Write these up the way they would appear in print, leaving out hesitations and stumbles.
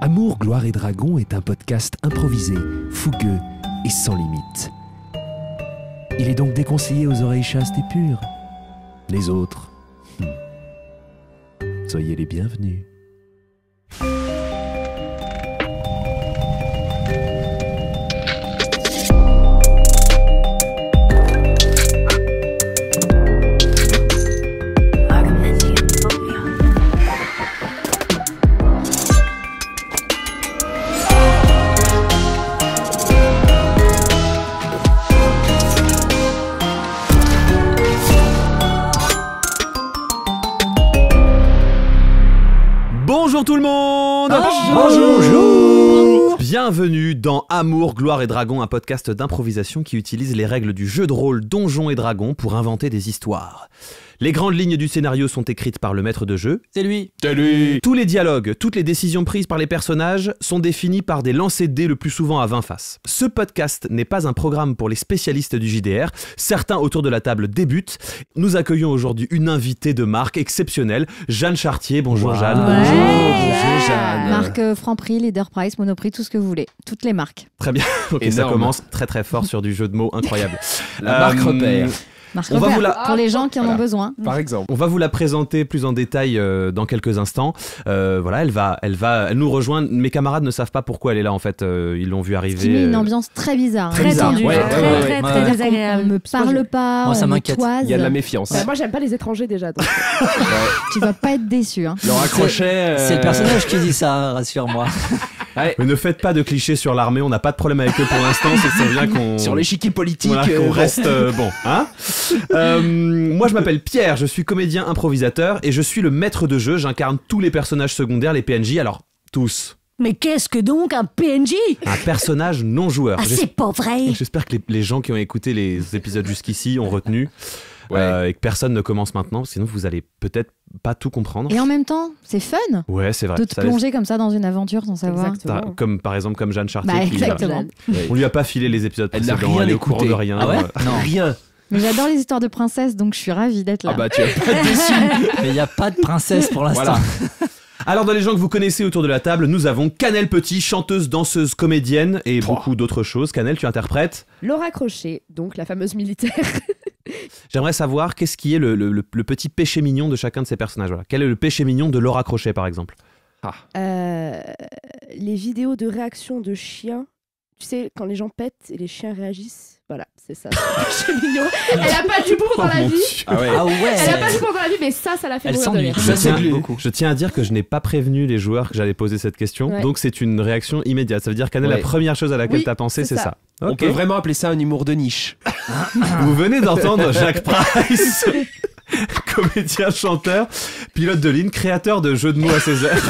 Amour, gloire et dragon est un podcast improvisé, fougueux et sans limite. Il est donc déconseillé aux oreilles chastes et pures. Les autres, soyez les bienvenus. Bonjour tout le monde. Bonjour. Bienvenue dans Amour, gloire et dragon, un podcast d'improvisation qui utilise les règles du jeu de rôle Donjons et Dragons pour inventer des histoires. Les grandes lignes du scénario sont écrites par le maître de jeu. C'est lui. Tous les dialogues, toutes les décisions prises par les personnages sont définies par des lancers de dés le plus souvent à 20 faces. Ce podcast n'est pas un programme pour les spécialistes du JDR. Certains autour de la table débutent. Nous accueillons aujourd'hui une invitée de marque exceptionnelle, Jeanne Chartier. Bonjour Jeanne. Ouais. Bonjour Jeanne. Marque Franprix, Leader Price, Monoprix, tout ce que vous voulez. Toutes les marques. Très bien. Ok, ça commence très très fort sur du jeu de mots incroyable. La marque repère. Marque On va repère, vous la- pour les gens qui en ont besoin. Par exemple. On va vous la présenter plus en détail dans quelques instants. Voilà, elle nous rejoindre. Mes camarades ne savent pas pourquoi elle est là en fait. Ils l'ont vu arriver. Ce qui met une ambiance très bizarre. Très bizarre. tendue. Ouais, Très ouais. désagréable. On ne parle pas, Moi, ça on me m'inquiète. toise. Il y a de la méfiance. Bah, moi j'aime pas les étrangers déjà donc. Tu vas pas être déçu. Hein. Leur accrochet. C'est le personnage qui dit ça, rassure-moi. Mais ne faites pas de clichés sur l'armée. On n'a pas de problème avec eux pour l'instant. C'est bien qu'on Sur l'échiquier politique. Voilà, qu'on bon. reste bon, hein. Moi, je m'appelle Pierre, je suis comédien improvisateur et je suis le maître de jeu. J'incarne tous les personnages secondaires, les PNJ. Alors tous. Mais qu'est-ce que donc un PNJ? Un personnage non joueur. Ah, c'est pas vrai! J'espère que les gens qui ont écouté les épisodes jusqu'ici ont retenu. Ouais. Et que personne ne commence maintenant, sinon vous allez peut-être pas tout comprendre. Et en même temps, c'est fun Ouais, c'est vrai. de te Ça- plonger comme ça dans une aventure sans savoir. Exactement. Comme par exemple comme Jeanne Chartier. Bah, qui- exactement. On lui a pas filé les épisodes Elle n'a précédents, rien elle est au courant écouté. de rien. Ah ouais Non. Rien. Mais j'adore les histoires de princesses, donc je suis ravie d'être là. Ah bah tu vas pas être déçu. Mais il n'y a pas de princesse pour l'instant. Voilà. Alors dans les gens que vous connaissez autour de la table, nous avons Canel Petit, chanteuse, danseuse, comédienne et beaucoup d'autres choses. Canel, tu interprètes. Laura Crochet, donc la fameuse militaire. J'aimerais savoir qu'est-ce qui est le petit péché mignon de chacun de ces personnages. Voilà. Quel est le péché mignon de Laura Crochet par exemple? Les vidéos de réaction de chiens, tu sais, quand les gens pètent et les chiens réagissent, voilà, c'est ça. C'est mignon. Elle a pas d'humour dans la mon vie. Dieu. Ah ouais. Ah ouais. Elle a pas d'humour dans la vie, mais ça la fait Elle mourir de s'ennuie. rire. Je tiens, beaucoup. je tiens à dire que je n'ai pas prévenu les joueurs que j'allais poser cette question, Ouais. donc c'est une réaction immédiate. Ça veut dire Canel, Ouais. la première chose à laquelle Oui, t'as pensé, c'est c'est ça. ça. On Ok. peut vraiment appeler ça un humour de niche. Vous venez d'entendre Jacques Price, comédien, chanteur, pilote de ligne, créateur de jeux de mots à ses airs.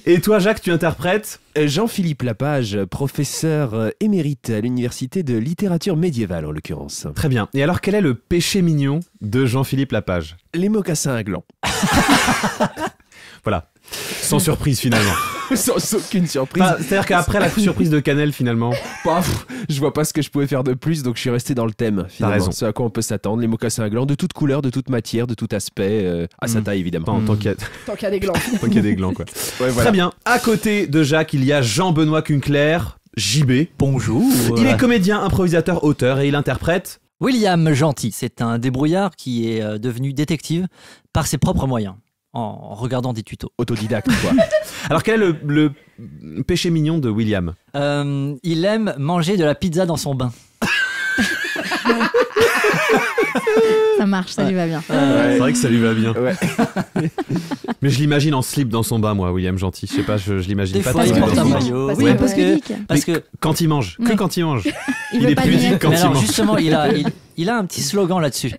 Et toi, Jacques, tu interprètes Jean-Philippe Lapage, professeur émérite à l'université de littérature médiévale en l'occurrence. Très bien. Et alors, quel est le péché mignon de Jean-Philippe Lapage? Les mocassins à gland. Voilà. Sans surprise finalement. Sans aucune surprise. Enfin, c'est-à-dire qu'après la surprise de Canel finalement. Paf, je vois pas ce que je pouvais faire de plus, donc je suis resté dans le thème. Finalement. raison. Ce à quoi on peut s'attendre. Les mocassins à gland de toute couleur, de toute matière, de tout aspect, à sa taille évidemment. Tant qu'il y a, Tant qu'il y a des glands. tant qu'il y a des glands quoi. Ouais, voilà. Très bien. À côté de Jacques, il y a Jean-Benoît Cunclair, JB. Bonjour. Il est comédien, improvisateur, auteur et il interprète. William Gentil, c'est un débrouillard qui est devenu détective par ses propres moyens, en regardant des tutos. Autodidacte quoi. Alors quel est le péché mignon de William? Il aime manger de la pizza dans son bain. Ça marche, ça lui va bien. C'est vrai que ça lui va bien. Ouais. Mais je l'imagine en slip dans son bain, moi, William Gentil. Je sais pas, je l'imagine Des pas fois, très il bien porte dans un son bain. maillot. Parce Oui, que- parce que, parce que Quand il mange, que Ouais. quand il mange. Il est veut pas pudique dire. quand mais il alors mange. justement, il a un petit slogan là-dessus.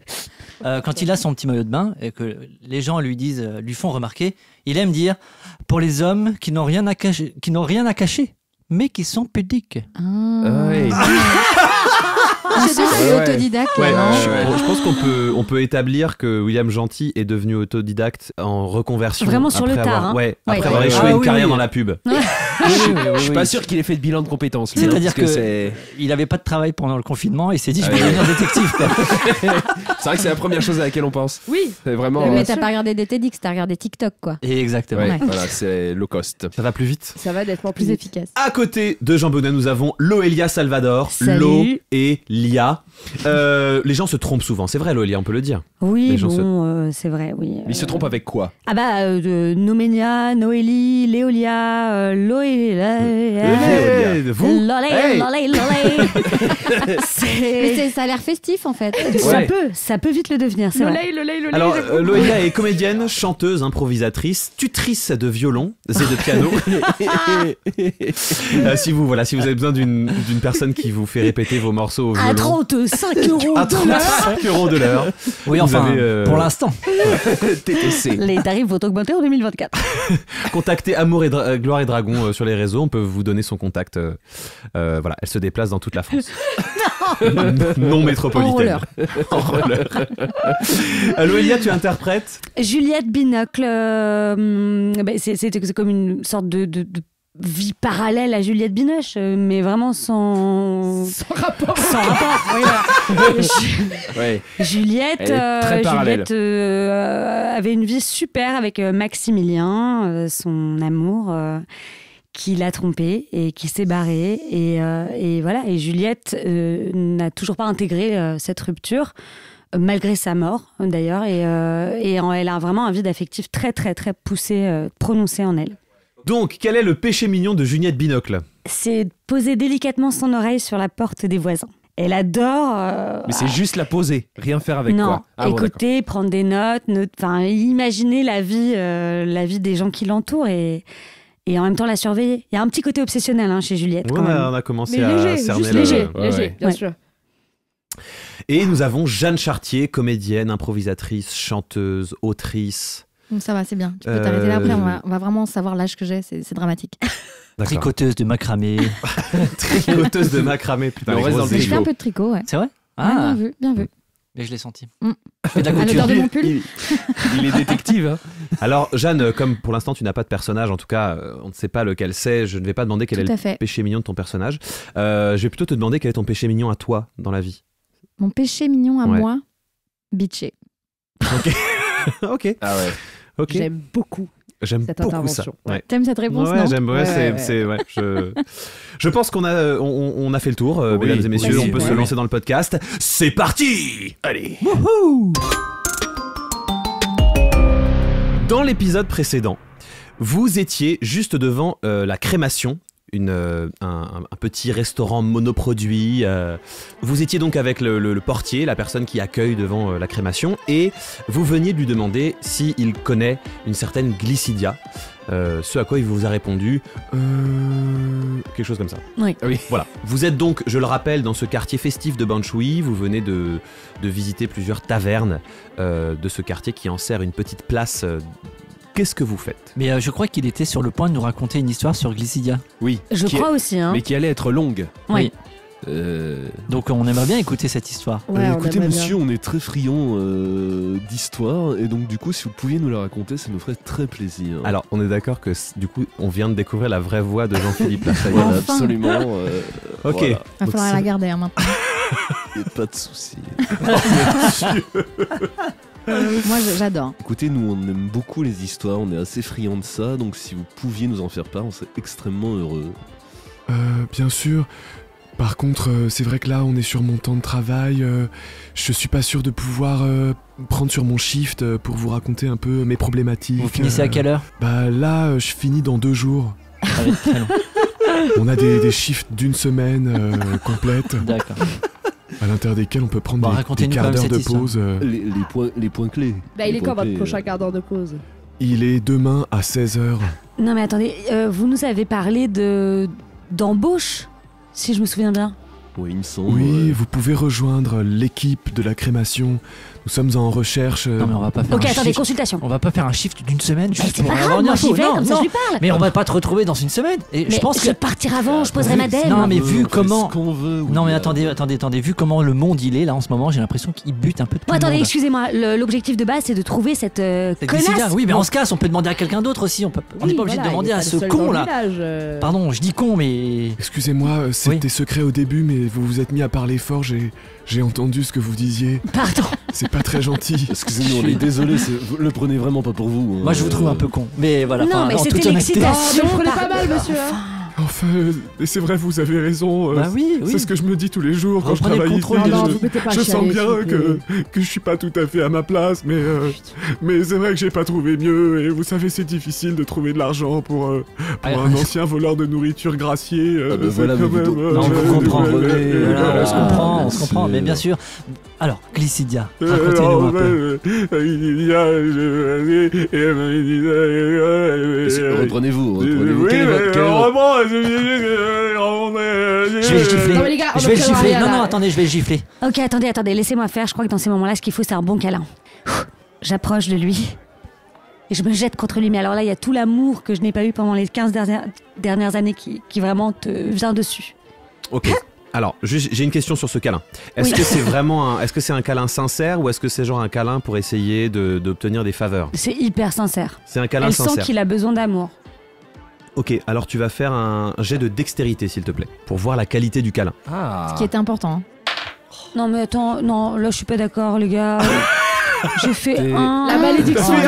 Quand il a son petit maillot de bain et que les gens lui font remarquer, il aime dire pour les hommes qui n'ont rien à cacher, mais qui sont pudiques. Ah. Ouais. J'ai dit, c'est Ouais. autodidacte. Ouais, non je pense qu'on peut établir que William Gentil est devenu autodidacte en reconversion. Vraiment sur le après tard, avoir, hein. ouais, Ouais. après avoir Ouais. échoué Ah une oui, carrière oui. dans la pub. Je suis pas sûr qu'il ait fait de bilan de compétences. lui, C'est-à-dire parce que il avait pas de travail pendant le confinement et il s'est dit je vais devenir détective. quoi. c'est vrai que c'est la première chose à laquelle on pense. Oui. C'est vraiment. Mais bien t'as sûr. pas regardé des TEDx, t'as regardé TikTok, quoi. Et exactement. Ouais, Ouais. voilà, c'est low cost. Ça va plus vite. Ça va d'être Plus plus efficace. À côté de Jean Bonnet, nous avons Loelia Salvador. Salut. Lo et Lia. Les gens se trompent souvent, c'est vrai Loelia, on peut le dire. Oui, Les gens bon, c'est vrai, oui. Mais il se trompe avec quoi? Ah bah, Noménia, Noélie, Léolia, Loélia. Vous Lolé, Hey. lolé, lolé. Mais C'est- ça a l'air festif, en fait. Ça peut vite le devenir, c'est vrai. Le lait. Alors, Loelia est comédienne, chanteuse, improvisatrice, tutrice de violon et de piano. Si vous avez besoin d'une personne qui vous fait répéter vos morceaux au À violon. 35 euros À de l'heure. 35 € de l'heure. Oui, Vous enfin, avez, pour l'instant. TTC. Les tarifs vont augmenter en 2024. Contactez Amour et Gloire et Dragon sur les réseaux. On peut vous donner son contact. Voilà, elle se déplace dans toute la France. Non métropolitaine. En roller. Loelia, tu interprètes. Juliette Binocle, c'est comme une sorte de vie parallèle à Juliette Binoche, mais vraiment sans rapport. Oui, voilà. Ouais. Juliette, Elle est très parallèle. Juliette avait une vie super avec Maximilien, son amour, qui l'a trompée et qui s'est barré. Et voilà. Et Juliette n'a toujours pas intégré cette rupture. Malgré sa mort, d'ailleurs, et elle a vraiment un vide affectif très, très, très poussé, prononcé en elle. Donc, quel est le péché mignon de Juliette Binocle? C'est poser délicatement son oreille sur la porte des voisins. Elle adore... Mais c'est juste la poser, rien faire avec non, quoi. Ah, bon, écouter, prendre des notes, enfin, imaginer la vie des gens qui l'entourent et en même temps la surveiller. Il y a un petit côté obsessionnel chez Juliette. Ouais, quand même. on a commencé Mais à léger, cerner juste le- léger, Ouais, ouais. bien Ouais. sûr. Et nous avons Jeanne Chartier, comédienne, improvisatrice, chanteuse, autrice. Ça va, c'est bien. Tu peux t'arrêter là après, on va vraiment savoir l'âge que j'ai, c'est dramatique. D'accord. Tricoteuse de macramé. Tricoteuse de macramé. Putain, Mais on les reste dans grosses le Je fais un échos. peu de tricot, ouais. C'est vrai? Ouais, Ah, bien vu, bien vu. mais je l'ai senti. Mm. Je fais de la À couture. l'odeur de mon pull. Il est détective. Hein. Alors, Jeanne, comme pour l'instant tu n'as pas de personnage, en tout cas, on ne sait pas lequel c'est, je ne vais pas demander quel Tout est à le fait. péché mignon de ton personnage. Je vais plutôt te demander quel est ton péché mignon à toi dans la vie. Mon péché mignon à Ouais. moi, bitcher. Ok. Ah ouais. Ok. J'aime beaucoup. J'aime cette beaucoup ça. intervention, ouais. T'aimes cette réponse, Ouais, non j'aime. Ouais, Ouais, c'est. Ouais, je pense qu'on a, on a fait le tour, Oui, mesdames et messieurs. oui, On peut se oui. lancer dans le podcast. C'est parti. Allez. Dans l'épisode précédent, vous étiez juste devant la crémation, un petit restaurant monoproduit. Vous étiez donc avec le portier, la personne qui accueille devant la crémation, et vous veniez de lui demander s'il connaît une certaine Glycidia. Ce à quoi il vous a répondu quelque chose comme ça. Oui. Ah oui. Voilà. Vous êtes donc, je le rappelle, dans ce quartier festif de Banshui. Vous venez de visiter plusieurs tavernes de ce quartier qui en sert une petite place. Qu'est-ce que vous faites? Mais je crois qu'il était sur le point de nous raconter une histoire sur Glycidia. Oui. Je Qui- crois aussi. Hein. Mais qui allait être longue. Oui. Donc on aimerait bien écouter cette histoire. Ouais, on écoutez, aimerait monsieur, bien. on est très friand d'histoire, et donc du coup, si vous pouviez nous la raconter, ça nous ferait très plaisir. Alors, on est d'accord que du coup, on vient de découvrir la vraie voix de Jean-Philippe Lafayette. Voilà, Enfin. absolument. Ok. Voilà, Va Donc, falloir c'est- la garder maintenant. y a pas de souci. Moi, j'adore. Écoutez, nous, on aime beaucoup les histoires, on est assez friands de ça, donc si vous pouviez nous en faire part, on serait extrêmement heureux. Bien sûr. Par contre, c'est vrai que là, on est sur mon temps de travail. Je suis pas sûr de pouvoir prendre sur mon shift pour vous raconter un peu mes problématiques. Vous finissez à quelle heure? Bah là, je finis dans 2 jours. Ça va être très long. On a des shifts d'une semaine complète, D'accord. à l'intérieur desquels on peut prendre Bon, des racontez-nous quarts quand même d'heure cette de histoire. pause. Les points clés. Bah, il Les est quand points votre clés, prochain quart d'heure de pause? Il est demain à 16h. Non mais attendez, vous nous avez parlé d'embauche, si je me souviens bien. Oui, il me semble. Oui, vous pouvez rejoindre l'équipe de la crémation. Nous sommes en recherche. Non, mais on va pas faire Ok, un attendez, shift. consultation. On va pas faire un shift d'une semaine juste C'est pour pas avoir grave, une moi info. j'y vais, Non, comme ça non. je lui parle. Mais on va pas te retrouver dans une semaine. Et Mais je pense je que. partirai avant, je poserai ma dème. Non, mais vu On fait comment. ce qu'on veut, Non, mais William. attendez, vu comment le monde il est là en ce moment, j'ai l'impression qu'il bute un peu de tout Bon, le attendez, monde. excusez-moi, l'objectif de base c'est de trouver cette C'est connasse. Glycidia. Oui, mais Bon. on se casse, on peut demander à quelqu'un d'autre aussi. On n'est pas obligé de demander à ce con là. Pardon, je dis con, mais. Excusez-moi, c'était secret au début, mais vous vous êtes mis à parler fort. J'ai entendu ce que vous disiez. Pardon. C'est pas très gentil. Excusez-nous, on est désolé, le prenez vraiment pas pour vous. hein. Moi je vous trouve un peu con. Mais voilà. Non, enfin, mais en toute c'était honnêteté. l'excitation. Ah, mais prenez pas pardon. mal, monsieur, hein. Enfin, et c'est vrai, vous avez raison. Bah oui, oui. C'est ce que je me dis tous les jours quand je Reprenez le travaille ici. contrôle. Non, Je- vous mettez pas à Je sens chialer, bien s'il vous plaît. que je suis pas tout à fait à ma place, mais c'est vrai que j'ai pas trouvé mieux. Et vous savez, c'est difficile de trouver de l'argent pour Ah, un ancien voleur de nourriture gracié. Ah, bah c'est voilà, quand mais vous- même, Non, on vous comprend. René, Voilà, on se comprend, on se c'est- comprend. Mais bien sûr. Alors, Glycidia, racontez-nous un peu. Reprenez-vous. Oui, Quel est votre- quel est votre- Je vais le gifler. Non, mais les gars, on Je vais le en gifler. rien, Non, là. non, attendez, je vais le gifler. Ok, attendez, laissez-moi faire. Je crois que dans ces moments-là, ce qu'il faut, c'est un bon câlin. J'approche de lui et je me jette contre lui. Mais alors là, il y a tout l'amour que je n'ai pas eu pendant les 15 dernières années qui vraiment te vient dessus. Ok. Alors, juste, j'ai une question sur ce câlin. Est-ce Oui. que c'est vraiment est-ce que c'est un câlin sincère ou est-ce que c'est genre un câlin pour essayer d'obtenir des faveurs? C'est hyper sincère. C'est un câlin Elle sent sincère. qu'il a besoin d'amour. Ok, alors tu vas faire un jet de dextérité, s'il te plaît, pour voir la qualité du câlin. Ah. Ce qui est important. Non, mais attends, non, là, je suis pas d'accord, les gars. J'ai fait un. La malédiction du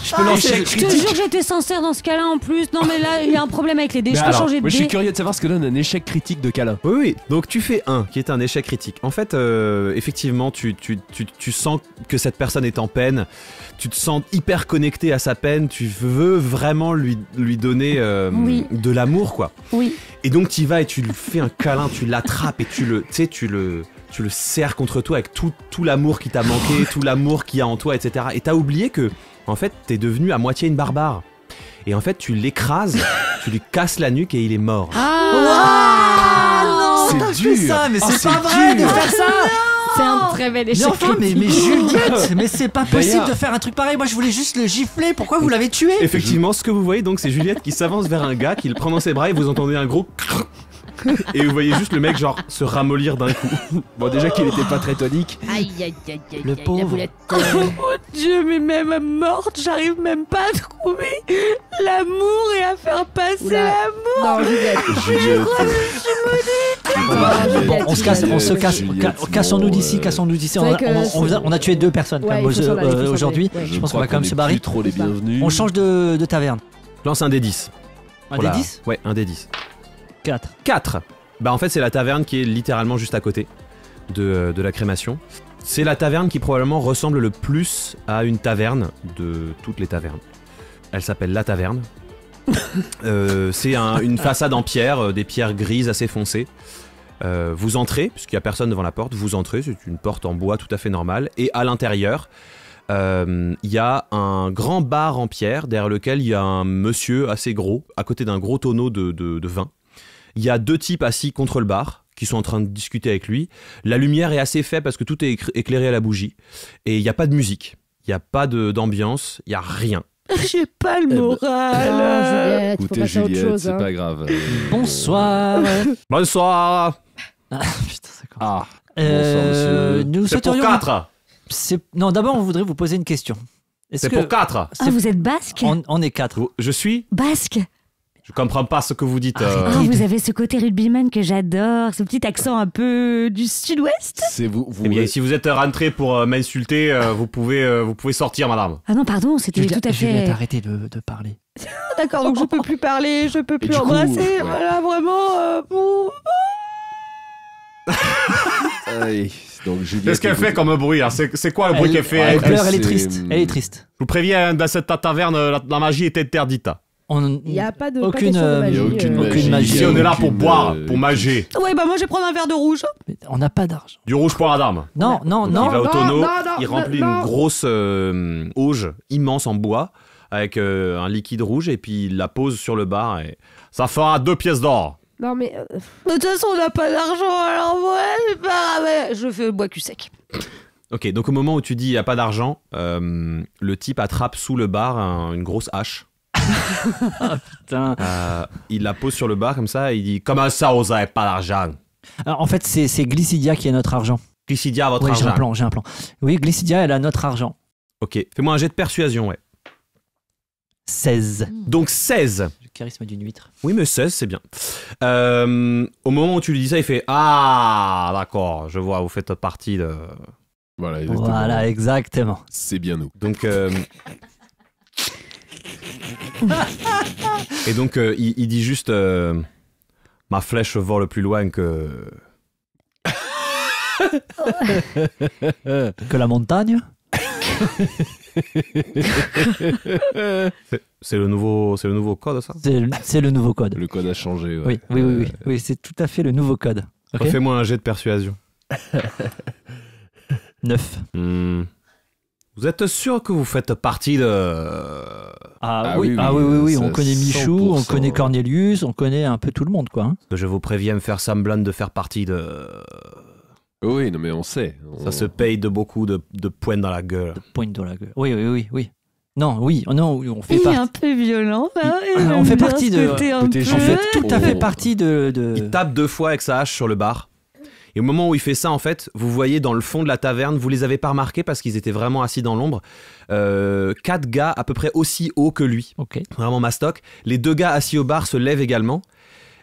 Je peux lancer. Je te jure que j'étais sincère dans ce cas-là en plus. Non, mais là, il y a un problème avec les dés. Mais Je peux alors, changer de moi je suis dés. curieux de savoir ce que donne un échec critique de câlin. Oui, oui. Donc tu fais 1, qui est un échec critique. En fait, effectivement, tu sens que cette personne est en peine. Tu te sens hyper connecté à sa peine. Tu veux vraiment lui donner Oui. de l'amour, quoi. Oui. Et donc tu y vas et tu lui fais un câlin, tu l'attrapes et tu le serres contre toi avec tout l'amour qui t'a manqué, tout l'amour qu'il y a en toi, etc. Et t'as oublié que, en fait, t'es devenu à moitié une barbare. Et en fait, tu l'écrases, tu lui casses la nuque et il est mort. Ah non, C'est t'as fait dur. ça, mais Ah, c'est c'est pas vrai de dur. faire ça. C'est un très bel Mais échec. enfin, mais Juliette, mais c'est pas possible D'ailleurs- de faire un truc pareil. Moi, je voulais juste le gifler. Pourquoi vous l'avez tué? Effectivement, ce que vous voyez donc, c'est Juliette qui s'avance vers un gars, qui le prend dans ses bras et vous entendez un gros et vous voyez juste le mec genre se ramollir d'un coup. Bon, déjà qu'il était pas très tonique. Aïe, aïe, aïe, aïe, Le aïe, pauvre. la boulette. Oh mon Dieu, mais même morte, j'arrive même pas à trouver l'amour et à faire passer Oula. l'amour. Non, Juliette. Juliette. Bon, on se casse, Juliette, cassons-nous bon, d'ici, cassons-nous d'ici. c'est On, vrai que on a tué 2 personnes Ouais, quand il même, faut s'en aller, il faut s'en aujourd'hui. aller. Ouais. Je pense qu'on va quand même se barrer. Plus trop les bienvenus. On change de taverne. Lance un D10. Un Voilà. des 10 Ouais, un D10. 4. 4. Bah en fait c'est la taverne qui est littéralement juste à côté de la crémation. C'est la taverne qui probablement ressemble le plus à une taverne de toutes les tavernes. Elle s'appelle La Taverne. C'est une façade en pierre, des pierres grises assez foncées. Vous entrez, puisqu'il n'y a personne devant la porte, vous entrez, c'est une porte en bois tout à fait normale. Et à l'intérieur, il y a un grand bar en pierre derrière lequel il y a un monsieur assez gros, à côté d'un gros tonneau de vin. Il y a 2 types assis contre le bar qui sont en train de discuter avec lui. La lumière est assez faible parce que tout est éclairé à la bougie. Et il n'y a pas de musique, il n'y a pas d'ambiance, il n'y a rien. J'ai pas le Non, moral. Juliette, faut Écoutez passer à autre Juliette, chose. c'est hein. pas grave. Bonsoir. Bonsoir. Ah, putain, c'est quoi Ah, bonsoir, monsieur. Nous C'est pour souhaiterions... 4. Non, d'abord, on voudrait vous poser une question. Est-ce C'est que... pour 4. Ah, vous êtes basque On est 4. Je suis. Basque. Je comprends pas ce que vous dites. Ah, vous avez ce côté rugbyman que j'adore, ce petit accent un peu du sud-ouest. C'est vous. Eh bien, si vous êtes rentré pour m'insulter, vous pouvez sortir, madame. Ah non, pardon, c'était tout à Juliette, fait... arrêtez de parler. D'accord, donc je peux plus parler, je peux plus du coup, embrasser. ouais. Voilà, vraiment. Bon. Allez, donc Juliette. Qu'est-ce qu'elle fait comme bruit là? C'est quoi le bruit qu'elle fait? Elle Je pleure, elle est c'est- triste. Elle est triste. vous préviens, dans cette taverne, la magie est interdite. On... Il n'y a pas de Aucune, pas Il y a question de magie. aucune magie. Ici, on est là pour aucune, boire, pour et mager. Ouais, bah moi je vais prendre un verre de rouge. Mais on n'a pas d'argent. Du rouge pour la dame. Non, non, Donc, non. il va au non, tonneau, non, il remplit non. une grosse auge immense en bois avec un liquide rouge et puis il la pose sur le bar et ça fera 2 pièces d'or. Non, mais. De toute façon, on n'a pas d'argent, alors ouais, c'est pas grave. Je fais bois cul sec. Ok, donc au moment où tu dis il n'y a pas d'argent, le type attrape sous le bar une grosse hache. Putain. Il la pose sur le bar comme ça et il dit « Comment ça, vous n'avez pas d'argent ?» Alors, en fait, c'est Glycidia qui est notre argent. Glycidia a votre Oui, argent. j'ai un plan. Oui, Glycidia, elle a notre argent. Ok, fais-moi un jet de persuasion, ouais. 16. Donc 16. Le charisme d'une huître. Oui, mais 16, c'est bien. Au moment où tu lui dis ça, il fait « Ah, d'accord, je vois, vous faites partie de... » Voilà, exactement. Voilà, exactement. C'est bien nous. Donc... Et donc, il dit juste ma flèche vole plus loin que la montagne. c'est le nouveau code, ça. C'est le nouveau code. Le code a changé. Ouais. Oui, c'est tout à fait le nouveau code. Okay. Fais-moi un jet de persuasion. 9. Vous êtes sûr que vous faites partie de... Oui, on connaît Michou, 100%. on connaît Cornelius, on connaît un peu tout le monde, quoi. Hein. Que je vous préviens, faire semblant de faire partie de... Oui, non mais on sait. Ça se paye de beaucoup de points dans la gueule. De pointe dans la gueule. Oui. Non, on fait Il est partie. un peu violent. On fait partie de... On fait tout à fait partie de... Il tape 2 fois avec sa hache sur le bar. Et au moment où il fait ça, en fait, vous voyez dans le fond de la taverne, vous les avez pas remarqués parce qu'ils étaient vraiment assis dans l'ombre, 4 gars à peu près aussi hauts que lui. Ok. Vraiment mastoc. Les 2 gars assis au bar se lèvent également.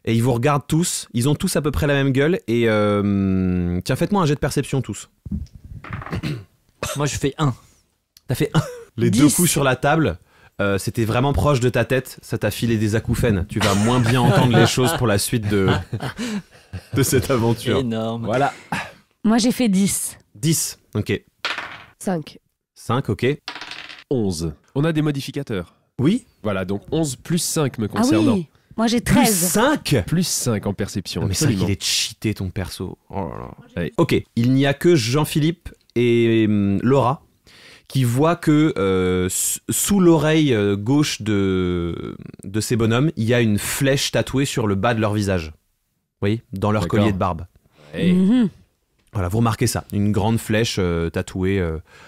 Et ils vous regardent tous. Ils ont tous à peu près la même gueule. Et tiens, faites-moi un jet de perception tous. Moi, je fais 1. T'as fait 1. Les 2 coups sur la table, c'était vraiment proche de ta tête. Ça t'a filé des acouphènes. Tu vas moins bien entendre les choses pour la suite de cette aventure. Énorme. Voilà. Moi, j'ai fait 10. 10. Ok. 5. 5, ok. 11. On a des modificateurs. Oui. Voilà, donc 11 plus 5 me Ah concernant. oui. Moi, j'ai Plus 13. 5. Plus 5 en perception. Mais c'est vrai absolument. qu'il est cheaté ton perso. Oh là là. Allez. Ok, il n'y a que Jean-Philippe et Laura qui voient que sous l'oreille gauche de ces bonhommes, il y a une flèche tatouée sur le bas de leur visage. Oui, dans leur D'accord. collier de barbe. Hey. Mhm. Voilà, vous remarquez ça. Une grande flèche tatouée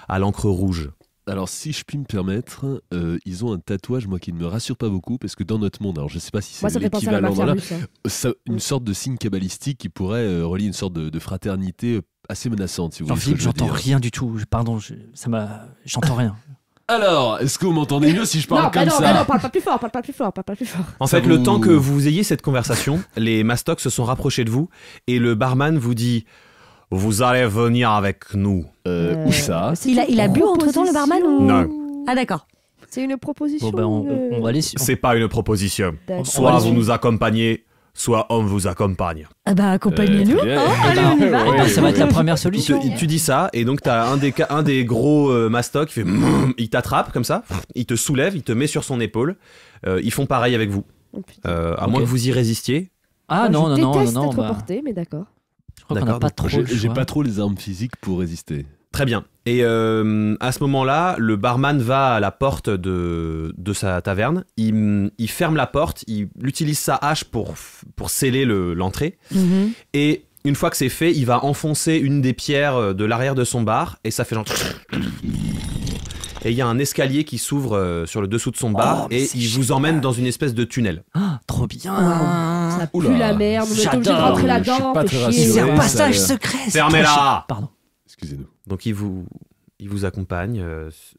à l'encre rouge. Alors, si je puis me permettre, ils ont un tatouage, moi, qui ne me rassure pas beaucoup, parce que dans notre monde, alors je sais pas si c'est Moi, ça fait penser à la l'équivalent dans mafia là, russe. Hein. une sorte de signe kabbalistique qui pourrait relier une sorte de fraternité assez menaçante, si vous voyez ce que Jean-Philippe, je veux j'entends dire. rien du tout. Pardon, j'entends rien. Alors, est-ce que vous m'entendez mieux si je parle Non, comme non, ça non, parle pas plus fort, parle pas plus fort, parle pas plus fort. En Ça fait, le vous- temps que vous ayez cette conversation, les mastocs se sont rapprochés de vous et le barman vous dit « Vous allez venir avec nous. Où ça c'est Il a une bu entre-temps, le barman, ou... Non. Ah, d'accord. C'est une proposition. Bon, ben, on va aller sur... C'est pas une proposition. D'accord. Soit va vous aller- nous accompagnez, soit on vous accompagne. Ah bah, accompagnez-nous. très bien. hein. Allez, on y va. Ouais, ça va être la première Il solution. tu dis ça, et donc t'as un des gros mastocs qui fait il t'attrape comme ça, il te soulève, il te met sur son épaule. Ils font pareil avec vous. Oh, putain. À moins que vous y résistiez. Ah Moi, non, je non, déteste non, être bah, porté, mais d'accord. je crois qu'on n'a D'accord, pas donc trop le J'ai choix. pas trop les armes physiques pour résister. Très bien. Et à ce moment-là, le barman va à la porte de sa taverne. Il ferme la porte, il utilise sa hache pour sceller l'entrée. Mhm. Et une fois que c'est fait, il va enfoncer une des pierres de l'arrière de son bar et ça fait genre... Et il y a un escalier qui s'ouvre sur le dessous de son bar Oh, mais et c'est il vous emmène dans une espèce de tunnel. Ah, trop bien. Ça pue Oula. la merde, on est obligé de J'adore. rentrer Je là-dedans. suis pas fait très chier. C'est rassuré. un passage ça- secret. c'est Fermez-la. trop chiant. Pardon. Excusez-nous. Donc il vous accompagne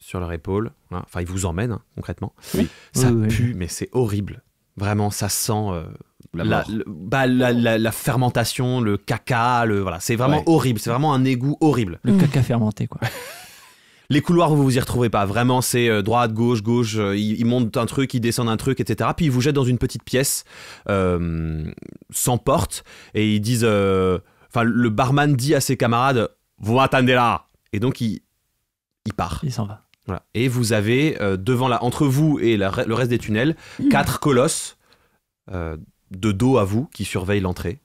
sur leur épaule. Hein. Enfin, il vous emmène hein, concrètement. Oui. Ça Oui, oui. pue, mais c'est horrible. Vraiment, ça sent La mort. la fermentation, le caca. Voilà, c'est vraiment Ouais. horrible. C'est vraiment un égout horrible. Le caca fermenté, quoi. Les couloirs, vous vous y retrouvez pas. Vraiment, c'est droite, gauche, gauche. Ils montent un truc, ils descendent un truc, etc. Puis ils vous jettent dans une petite pièce sans porte et ils disent. Enfin, le barman dit à ses camarades, vous attendez là. Et donc il part. Il s'en va. Voilà. Et vous avez entre vous et le reste des tunnels 4 colosses de dos à vous qui surveillent l'entrée.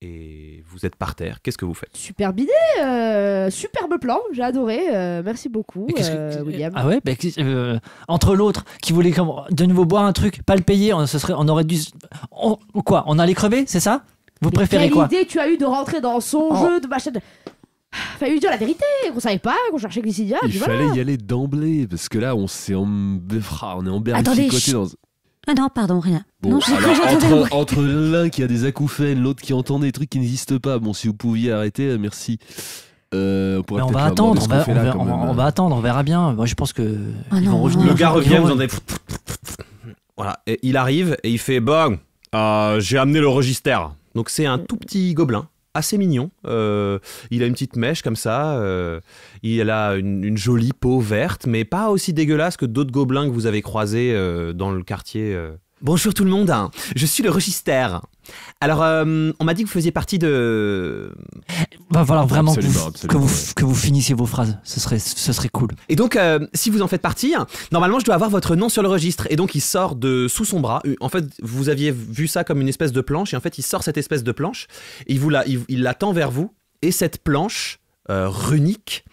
et vous êtes par terre. Qu'est-ce que vous faites? Superbe idée, superbe plan, j'ai adoré. Merci beaucoup, Mais qu'est-ce que- William. Ah ouais, entre l'autre qui voulait de nouveau boire un truc, pas le payer, on aurait dû. On allait crever, c'est ça? Vous Mais préférez quelle quoi? idée tu as eu de rentrer dans son Oh. jeu de machin de... Fallait lui dire la vérité, qu'on savait pas, qu'on cherchait Glycidia. Il puis fallait voilà. y aller d'emblée, parce que là, on est Attendez, emberlificoté chut. dans... Ah non, pardon, rien. Bon, Non, j'ai cru que alors, j'entendais un entre l'un qui a des acouphènes, l'autre qui entend des trucs qui n'existent pas, bon, si vous pouviez arrêter, merci. On pourrait Mais on peut-être va leur attendre, demander ce qu'on fait là, quand même. on va attendre, on verra bien. Moi, je pense que Ah ils non, vont revenir. non, Le gars Ils revient, vont vous entendez. Voilà, et il arrive et il fait bon. J'ai amené le register. Donc c'est un tout petit gobelin, assez mignon. Il a une petite mèche comme ça. Il a une jolie peau verte, mais pas aussi dégueulasse que d'autres gobelins que vous avez croisés dans le quartier. Bonjour tout le monde, je suis le register. Alors, on m'a dit que vous faisiez partie de... Va falloir vraiment que Absolument, absolument, que vous finissiez vos phrases. Ce serait cool. Et donc, si vous en faites partie, normalement, je dois avoir votre nom sur le registre. Et donc, il sort de sous son bras. En fait, vous aviez vu ça comme une espèce de planche. Et en fait, il sort cette espèce de planche. Et il la tend vers vous. Et cette planche runique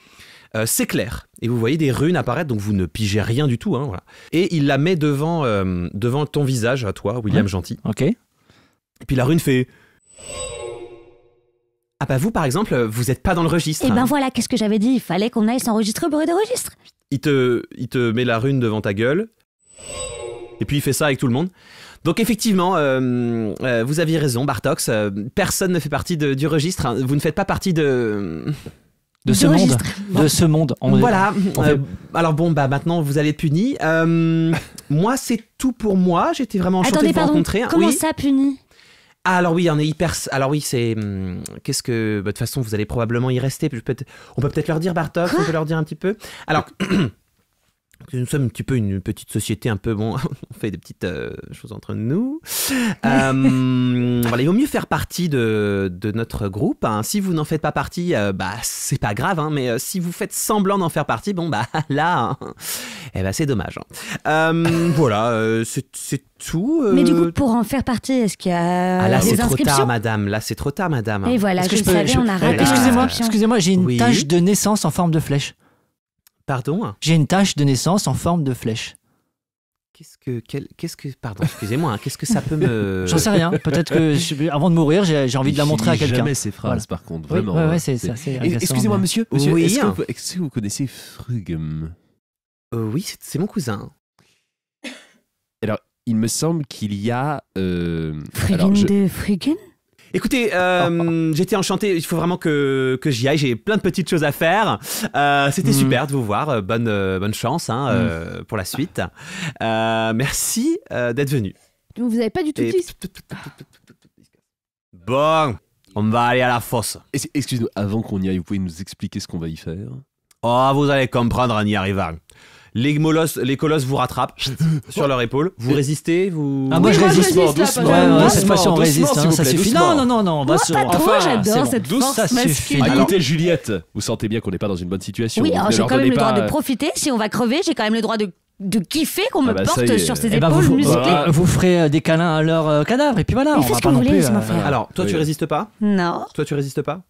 s'éclaire. Et vous voyez des runes apparaître. Donc, vous ne pigez rien du tout. Voilà. Et il la met devant ton visage, à toi, William Gentil. Ok. Et puis, la rune fait... Ah bah vous, par exemple, vous n'êtes pas dans le registre. Et ben voilà, qu'est-ce que j'avais dit? Il fallait qu'on aille s'enregistrer au bureau de registre. Il te met la rune devant ta gueule. Et puis il fait ça avec tout le monde. Donc effectivement, vous aviez raison, Bartox. Personne ne fait partie du registre. Hein. Vous ne faites pas partie de ce monde. registre. De ce monde. Voilà. on fait- Alors bon, bah maintenant vous allez être punis. Moi, c'est tout pour moi. J'étais vraiment enchanté Attendez, de vous pardon, rencontrer. comment Oui. ça punit? Ah, alors oui, on est hyper. Alors oui, c'est. Qu'est-ce que. Bah, de toute façon, vous allez probablement y rester. On peut peut-être leur dire, Bartox, on peut leur dire un petit peu. Alors. Nous sommes un petit peu une petite société, un peu, bon, on fait des petites choses entre nous. Voilà, il vaut mieux faire partie de notre groupe. Hein. Si vous n'en faites pas partie, bah, c'est pas grave, hein, mais si vous faites semblant d'en faire partie, bon, bah, là, eh ben, c'est dommage. Hein. Voilà, c'est tout. Mais du coup, pour en faire partie, est-ce qu'il y a Ah, là, c'est des trop inscriptions? tard, madame. Là, c'est trop tard, madame. Et voilà, Est-ce que je je peux- savais, je- on a raté Excusez-moi, l'inscription. j'ai une Oui. tache de naissance en forme de flèche. Pardon? J'ai une tache de naissance en forme de flèche. Pardon, excusez-moi, hein, qu'est-ce que ça peut me... J'en sais rien. Peut-être que avant de mourir, j'ai envie de la montrer à quelqu'un. Jamais ces phrases, Voilà. par contre, Oui, vraiment. ouais, hein. c'est ça. c'est Et- agaçant, Excusez-moi, mais- monsieur, Oui. est-ce que vous connaissez Frugum? Oui, c'est mon cousin. Alors, il me semble qu'il y a... Friggin alors, je- de Friggin? Écoutez, j'étais enchanté, il faut vraiment que j'y aille, j'ai plein de petites choses à faire. C'était super de vous voir, bonne chance hein, pour la suite. Merci d'être venu. Vous avez pas du tout Et- dit. Bon, on va aller à la fosse. Excusez-nous, avant qu'on y aille, vous pouvez nous expliquer ce qu'on va y faire? Oh, vous allez comprendre en y arrivant. Les colosses vous rattrapent sur leur épaule. Vous résistez, vous... Ah, moi Oui, je moi, je résiste. résiste, là, Doucement, parce que- ouais, Doucement, cette fois-ci on résiste, s'il hein, vous ça plaît, suffit. doucement. Non, on va se. Moi, pas trop, j'adore cette force ça masculine. suffit. Alors- Écoutez, Juliette, vous sentez bien qu'on n'est pas dans une bonne situation. Oui, donc alors ne j'ai leur quand même donnez le droit pas, de profiter. Si on va crever, j'ai quand même le droit de kiffer qu'on Ah me bah, ça porte y est. sur ses Eh ben, épaules vous, musclées. vous ferez des câlins à leur cadavre et puis voilà. Mais On faites va ce pas que non vous plus. voulez, laissez-moi faire. Alors, toi, Oui. tu résistes pas? Non. Toi, tu résistes pas?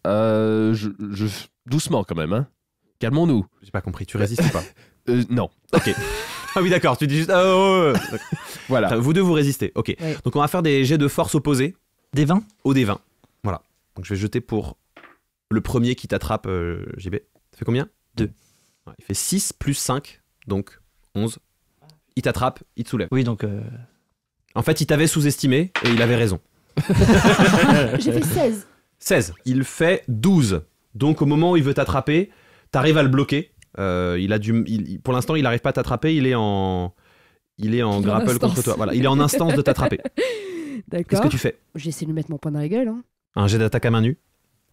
Doucement quand même, hein. Calmons-nous. J'ai pas compris, tu résistes pas? Non. Ok. Ah oui, d'accord, tu dis juste... Ah, ouais, ouais. Voilà. Enfin, vous deux, vous résistez. Ok. Ouais. Donc, on va faire des jets de force opposés Des vins. au D20. Voilà. Donc, je vais jeter pour le premier qui t'attrape, JB. Ça fait combien? 2. Ouais, il fait 6 plus 5, donc 11. Il t'attrape, il te soulève. Oui, donc. En fait, il t'avait sous-estimé et il avait raison. J'ai fait 16. 16. Il fait 12. Donc, au moment où il veut t'attraper, t'arrives à le bloquer. Pour l'instant, il n'arrive pas à t'attraper. Il est en grapple instance. contre toi. Voilà, il est en instance de t'attraper. Qu'est-ce D'accord. que tu fais? J'essaie de lui mettre mon poing dans la gueule. Hein. Un jet d'attaque à main nue?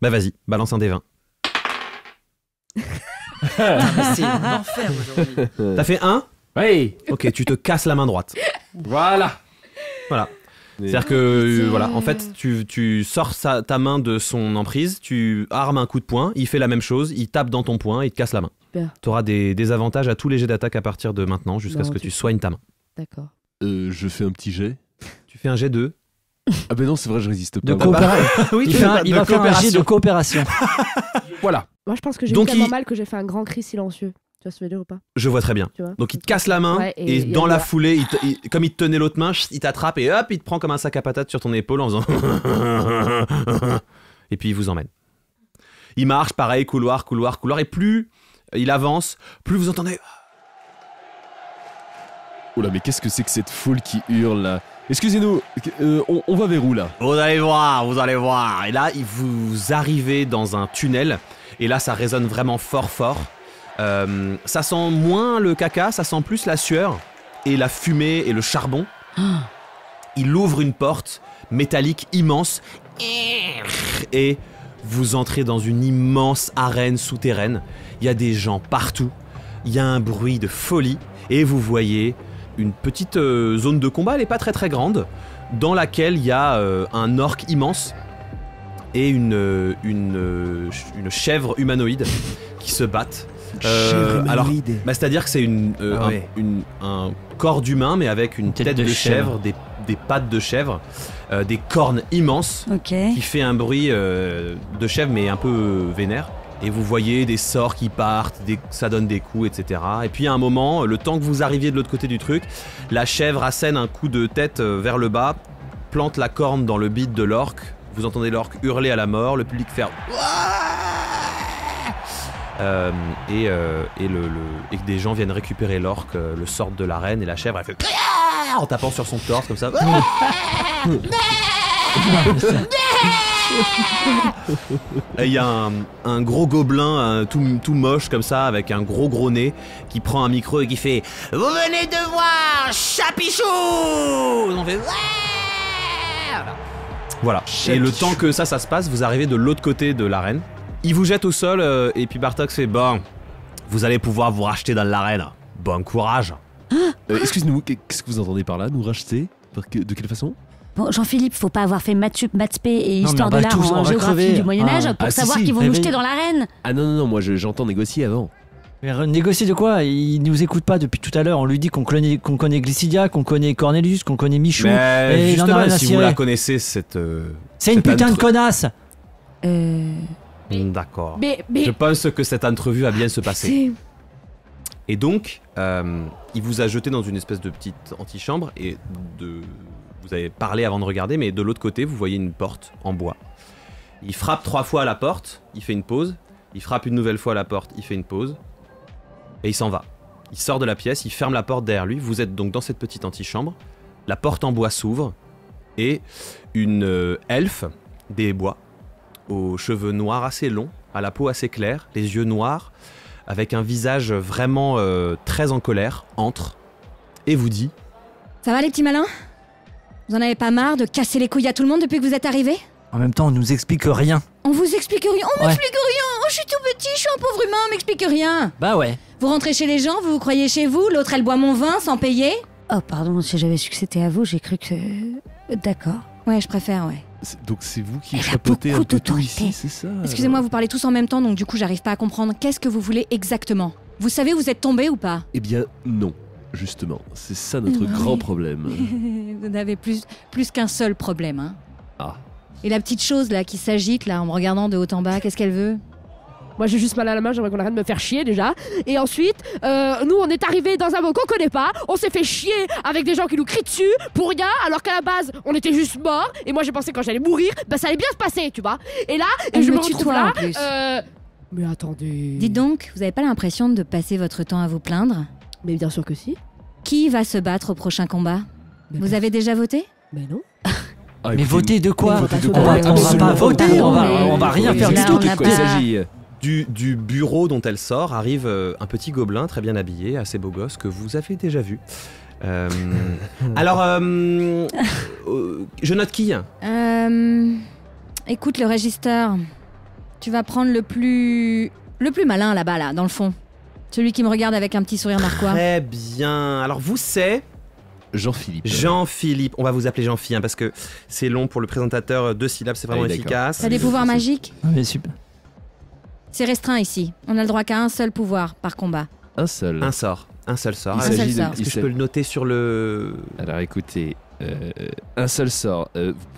Bah vas-y, balance un des 20. C'est un enfer aujourd'hui. T'as fait 1? Oui. Ok, tu te casses la main droite. Voilà. Voilà. C'est-à-dire que, voilà, en fait, tu sors ta main de son emprise, tu armes un coup de poing, il fait la même chose, il tape dans ton poing, il te casse la main. Super. Tu auras des avantages à tous les jets d'attaque à partir de maintenant, jusqu'à Non, ce que tu tu sais. soignes ta main. D'accord. Je fais un petit jet. Tu fais un jet de Ah ben non, c'est vrai, je résiste pas. De coopération. Oui, il va faire un jet de coopération. Voilà. Moi, je pense que j'ai eu Donc, tellement mal que j'ai fait un grand cri silencieux. Tu vois ce que je veux dire ou pas? Je vois très bien. Tu vois. Donc il te casse la main Ouais, et et dans la voilà. foulée, comme il te tenait l'autre main, il t'attrape et hop, il te prend comme un sac à patates sur ton épaule en faisant et puis il vous emmène. Il marche pareil, couloir, et plus il avance, plus vous entendez. Oh là, mais qu'est-ce que c'est que cette foule qui hurle là? Excusez-nous, on va vers où là? Vous allez voir. Et là, vous arrivez dans un tunnel et là, ça résonne vraiment fort. Ça sent moins le caca, ça sent plus la sueur et la fumée et le charbon. Il ouvre une porte métallique immense et vous entrez dans une immense arène souterraine. Il y a des gens partout, il y a un bruit de folie et vous voyez une petite zone de combat, elle n'est pas très grande, dans laquelle il y a un orc immense et une chèvre humanoïde qui se battent. Alors, c'est-à-dire que c'est un corps d'humain mais avec une tête de chèvre, des pattes de chèvre, des cornes immenses qui fait un bruit de chèvre mais un peu vénère. Et vous voyez des sorts qui partent, ça donne des coups, etc. Et puis à un moment, le temps que vous arriviez de l'autre côté du truc, la chèvre assène un coup de tête vers le bas, plante la corne dans le bide de l'orc. Vous entendez l'orc hurler à la mort, le public faire et que des gens viennent récupérer l'orc, le sortent de l'arène et la chèvre elle fait en tapant sur son torse comme ça. Et il y a un gros gobelin tout moche comme ça avec un gros nez qui prend un micro et qui fait « Vous venez de voir Chapichou !» On fait voilà. Et le temps que ça se passe, vous arrivez de l'autre côté de l'arène. Il vous jette au sol et puis Bartok fait « Bon, vous allez pouvoir vous racheter dans l'arène. Bon courage !» Excusez-nous, qu'est-ce que vous entendez par là? Nous racheter? De quelle façon? Bon, Jean-Philippe, faut pas avoir fait maths spé et Non, histoire mais de on va l'art tous- on en va géographie crever. du Moyen-Âge pour Ah, si, savoir si, qu'ils vont nous réveille. jeter dans l'arène. Ah non, moi j'entends négocier avant. Mais négocier de quoi? Il nous écoute pas depuis tout à l'heure. On lui dit qu'on connaît Glycidia, qu'on connaît Cornelius, qu'on connaît Michou. Mais et il en a justement, rien à si vous cirer. la connaissez, cette... C'est une putain de connasse. D'accord. Mais Je pense que cette entrevue va bien se passer. c'est... Et donc, il vous a jeté dans une espèce de petite antichambre et vous avez parlé avant de regarder, mais de l'autre côté, vous voyez une porte en bois. Il frappe 3 fois à la porte, il fait une pause. Il frappe une nouvelle fois à la porte, il fait une pause. Et il s'en va. Il sort de la pièce, il ferme la porte derrière lui. Vous êtes donc dans cette petite antichambre. La porte en bois s'ouvre et une elfe des bois, aux cheveux noirs assez longs, à la peau assez claire, les yeux noirs, avec un visage vraiment très en colère, entre et vous dit Ça va les petits malins? Vous en avez pas marre de casser les couilles à tout le monde depuis que vous êtes arrivés? En même temps, on nous explique rien. On vous explique rien, on Ouais. m'explique rien. Oh, je suis tout petit, je suis un pauvre humain, on m'explique rien. Bah ouais. Vous rentrez chez les gens, vous vous croyez chez vous, l'autre elle boit mon vin sans payer. Oh, pardon, si j'avais su que c'était à vous, j'ai cru que... D'accord. Ouais, je préfère, ouais. Donc c'est vous qui Elle a chapeautez un beaucoup peu tout d'autorité. ici, c'est ça? Excusez-moi, vous parlez tous en même temps, donc du coup j'arrive pas à comprendre. Qu'est-ce que vous voulez exactement? Vous savez où vous êtes tombé ou pas? Eh bien non, justement. C'est ça notre Oui. grand problème. Vous n'avez plus qu'un seul problème, hein. Ah. Et la petite chose là qui s'agite là en me regardant de haut en bas, qu'est-ce qu'elle veut? Moi j'ai juste mal à la main, j'aimerais qu'on arrête de me faire chier déjà. Et ensuite, nous on est arrivé dans un monde qu'on connaît pas, on s'est fait chier avec des gens qui nous crient dessus pour rien, alors qu'à la base on était juste morts. Et moi j'ai pensé quand j'allais mourir, bah ça allait bien se passer, tu vois. Et là, Elle je me me retrouve tutoie, là. en plus. Mais attendez. Dites donc, vous avez pas l'impression de passer votre temps à vous plaindre? Mais bien sûr que si. Qui va se battre au prochain combat? Mais Vous avez déjà voté? Mais non. Ah, Mais écoutez, voter de quoi? voter de On quoi? va- On va Absolument pas voter, pardon, on va mais- rien faire Là, du tout. on De n'a quoi il pas- s'agit? du bureau dont elle sort arrive un petit gobelin très bien habillé, assez beau gosse, que vous avez déjà vu. Alors, je note qui? Écoute le régisseur, tu vas prendre le plus malin là-bas là, dans le fond. Celui qui me regarde avec un petit sourire narquois. Très bien. Alors vous c'est Jean-Philippe. Jean-Philippe. On va vous appeler Jean-Philippe hein, parce que c'est long pour le présentateur, 2 syllabes, c'est vraiment Ah oui, d'accord. efficace. T'as des pouvoirs magiques? Ah, mais super. C'est restreint ici. On a le droit qu'à un seul pouvoir par combat. Un seul. Un seul sort. Il Un seul s'agit sort. Est-ce que je peux le noter sur le... Alors écoutez, Un seul sort.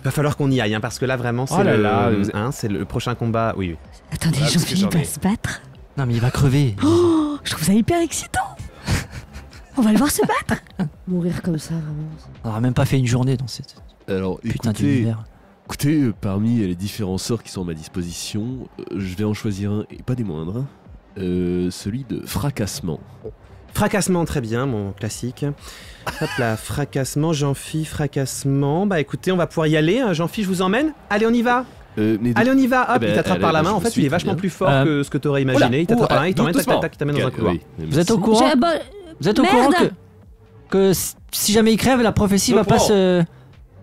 Va falloir qu'on y aille, hein, parce que là vraiment c'est Oh là là, c'est le prochain combat. Oui. Attendez, Ah, parce que Jean-Philippe j'en ai- va se battre. Non, mais il va crever. Oh, je trouve ça hyper excitant. On va le voir se battre. Mourir comme ça, vraiment. On n'aura même pas fait une journée dans cette Alors, putain écoutez, d'univers. parmi les différents sorts qui sont à ma disposition, je vais en choisir un, et pas des moindres, hein. Celui de fracassement. Fracassement, très bien, mon classique. Hop là, fracassement, Jean-Phi, fracassement. Bah écoutez, on va pouvoir y aller. Hein. Jean-Phi, je vous emmène. Allez, on y va. Mais Allez, on y va. Hop, Eh ben, il t'attrape par la allez, main. je En vous fait, suis, il est très vachement bien. plus fort que ce que t'aurais imaginé. Il t'attrape par la main, il t'emmène, tac, tac, tac, il t'amène dans un couloir. Vous êtes au courant Vous êtes au courant que si jamais il crève, la prophétie va pas se...